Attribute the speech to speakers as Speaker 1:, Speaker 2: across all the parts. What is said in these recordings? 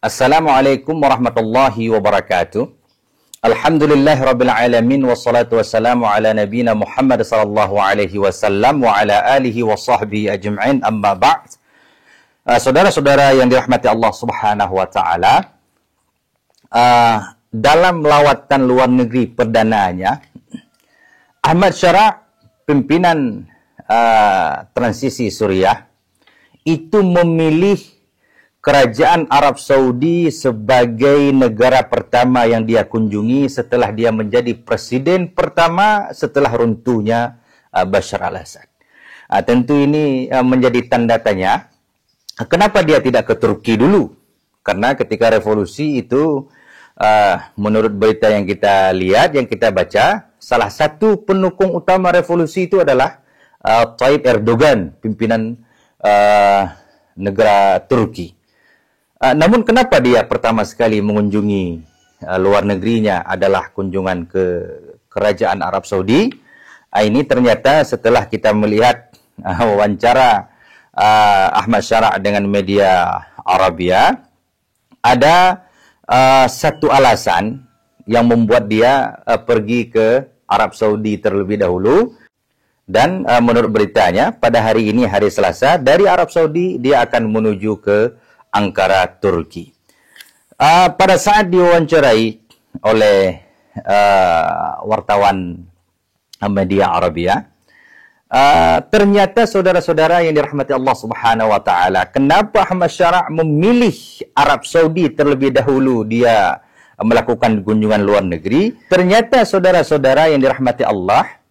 Speaker 1: Assalamualaikum warahmatullahi wabarakatuh. Alhamdulillahirabbil alamin wassalatu wassalamu ala nabiyyina Muhammad sallallahu alaihi wasallam wa ala alihi wa sahbihi ajma'in, amma ba'd. Saudara-saudara yang dirahmati Allah Subhanahu wa taala, dalam lawatan luar negeri perdananya, Ahmad Syara', pimpinan transisi Suriah, itu memilih Kerajaan Arab Saudi sebagai negara pertama yang dia kunjungi setelah dia menjadi presiden pertama setelah runtuhnya Bashar al-Assad. Tentu ini menjadi tanda tanya, kenapa dia tidak ke Turki dulu? Karena ketika revolusi itu, menurut berita yang kita lihat, yang kita baca, salah satu pendukung utama revolusi itu adalah Tayyip Erdogan, pimpinan negara Turki. Namun kenapa dia pertama sekali mengunjungi luar negerinya adalah kunjungan ke Kerajaan Arab Saudi? Ini ternyata setelah kita melihat wawancara Ahmad Syara' dengan media Arabia, ada satu alasan yang membuat dia pergi ke Arab Saudi terlebih dahulu. Dan menurut beritanya, pada hari ini, hari Selasa, dari Arab Saudi dia akan menuju ke Ankara, Turki. Pada saat diwawancarai oleh wartawan media Arabia, ternyata saudara-saudara yang dirahmati Allah Subhanahu wa taala, kenapa Ahmad Syara' memilih Arab Saudi terlebih dahulu dia melakukan kunjungan luar negeri? Ternyata saudara-saudara yang dirahmati Allah,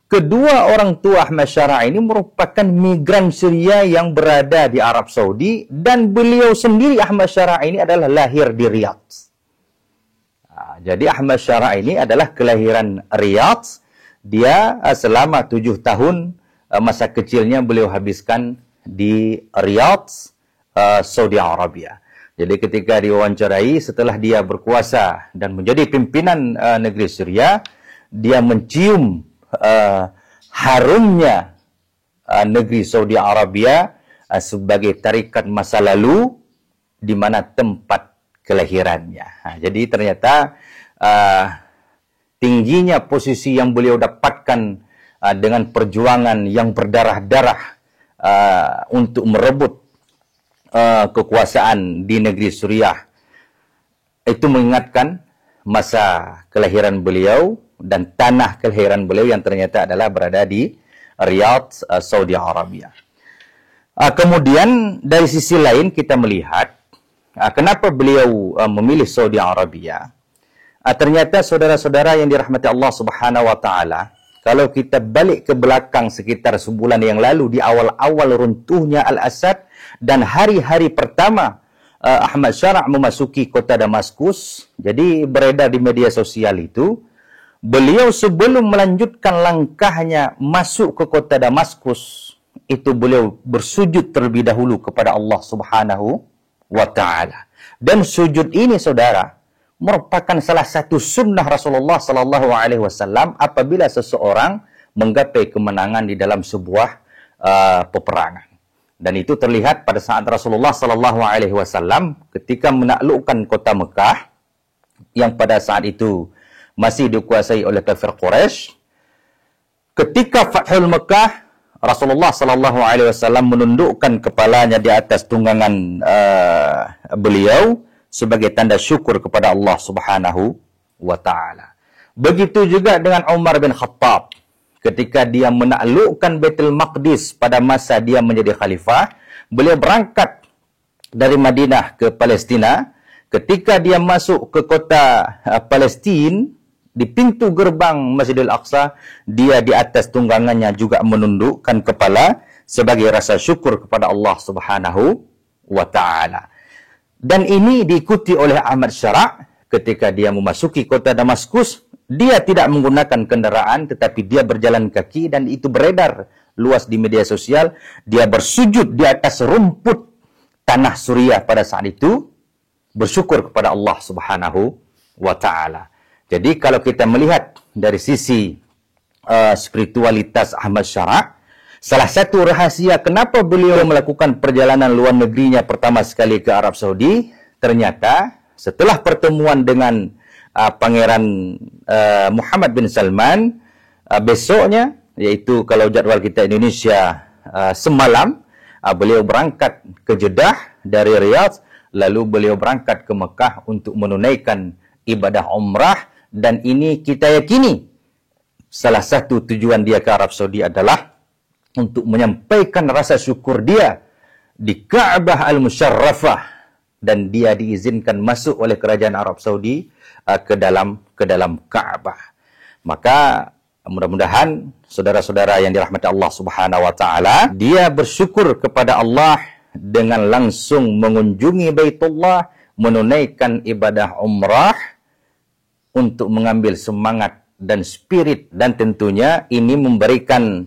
Speaker 1: kedua orang tua Ahmad Syara' ini merupakan migran Syria yang berada di Arab Saudi, dan beliau sendiri, Ahmad Syara' ini, adalah lahir di Riyadh. Jadi Ahmad Syara' ini adalah kelahiran Riyadh. Dia selama 7 tahun masa kecilnya beliau habiskan di Riyadh, Saudi Arabia. Jadi ketika diwawancarai setelah dia berkuasa dan menjadi pimpinan negeri Syria, dia mencium harumnya negeri Saudi Arabia sebagai tarikat masa lalu di mana tempat kelahirannya. Jadi ternyata tingginya posisi yang beliau dapatkan dengan perjuangan yang berdarah-darah untuk merebut kekuasaan di negeri Suriah, itu mengingatkan masa kelahiran beliau dan tanah kelahiran beliau yang ternyata adalah berada di Riyadh, Saudi Arabia. Kemudian dari sisi lain kita melihat kenapa beliau memilih Saudi Arabia. Ternyata saudara-saudara yang dirahmati Allah Subhanahu wa taala, kalau kita balik ke belakang sekitar sebulan yang lalu, di awal-awal runtuhnya Al-Assad dan hari-hari pertama Ahmad Syara' memasuki kota Damaskus, jadi beredar di media sosial itu, beliau sebelum melanjutkan langkahnya masuk ke kota Damaskus, itu beliau bersujud terlebih dahulu kepada Allah Subhanahu wa taala. Dan sujud ini, saudara, merupakan salah satu sunnah Rasulullah sallallahu alaihi wasallam apabila seseorang menggapai kemenangan di dalam sebuah peperangan. Dan itu terlihat pada saat Rasulullah sallallahu alaihi wasallam ketika menaklukkan kota Mekah yang pada saat itu masih dikuasai oleh kafir Quraisy. Ketika Fathul Mekah, Rasulullah sallallahu alaihi wasallam menundukkan kepalanya di atas tunggangan beliau sebagai tanda syukur kepada Allah Subhanahu wa taala. Begitu juga dengan Umar bin Khattab ketika dia menaklukkan Baitul Maqdis pada masa dia menjadi khalifah, beliau berangkat dari Madinah ke Palestina. Ketika dia masuk ke kota Palestina, di pintu gerbang Masjidil Aqsa, dia di atas tunggangannya juga menundukkan kepala sebagai rasa syukur kepada Allah Subhanahu wa taala. Dan ini diikuti oleh Ahmad Syara' ketika dia memasuki kota Damaskus. Dia tidak menggunakan kendaraan, tetapi dia berjalan kaki, dan itu beredar luas di media sosial. Dia bersujud di atas rumput tanah Suriah pada saat itu, bersyukur kepada Allah Subhanahu wa taala. Jadi kalau kita melihat dari sisi spiritualitas Ahmad Syara', salah satu rahasia kenapa beliau melakukan perjalanan luar negerinya pertama sekali ke Arab Saudi, ternyata setelah pertemuan dengan Pangeran Muhammad bin Salman, besoknya, iaitu kalau jadual kita Indonesia semalam, beliau berangkat ke Jeddah dari Riyadh, lalu beliau berangkat ke Mekah untuk menunaikan ibadah umrah. Dan ini kita yakini salah satu tujuan dia ke Arab Saudi adalah untuk menyampaikan rasa syukur dia di Ka'bah Al-Musharrafah, dan dia diizinkan masuk oleh kerajaan Arab Saudi ke dalam Ka'bah. Maka mudah-mudahan saudara-saudara yang dirahmati Allah Subhanahu wa taala, dia bersyukur kepada Allah dengan langsung mengunjungi Baitullah, menunaikan ibadah umrah untuk mengambil semangat dan spirit, dan tentunya ini memberikan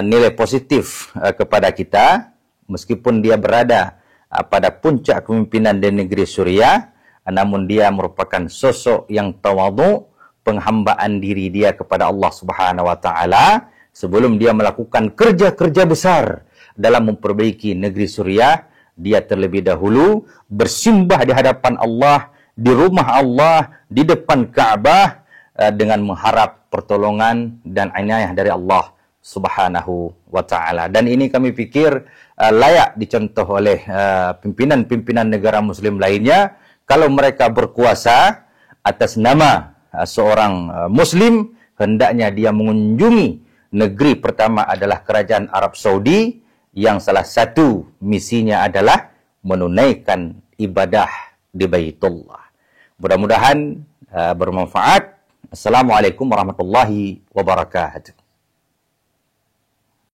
Speaker 1: nilai positif kepada kita meskipun dia berada pada puncak kepemimpinan di negeri Suriah, namun dia merupakan sosok yang tawadhu, penghambaan diri dia kepada Allah Subhanahu wa taala sebelum dia melakukan kerja-kerja besar dalam memperbaiki negeri Suriah. Dia terlebih dahulu bersimbah di hadapan Allah, di rumah Allah, di depan Ka'bah, dengan mengharap pertolongan dan inayah dari Allah Subhanahu wa taala. Dan ini kami pikir layak dicontoh oleh pimpinan-pimpinan negara muslim lainnya. Kalau mereka berkuasa atas nama seorang muslim, hendaknya dia mengunjungi negeri pertama adalah kerajaan Arab Saudi, yang salah satu misinya adalah menunaikan ibadah di Baitullah. Mudah-mudahan bermanfaat. Assalamualaikum warahmatullahi wabarakatuh.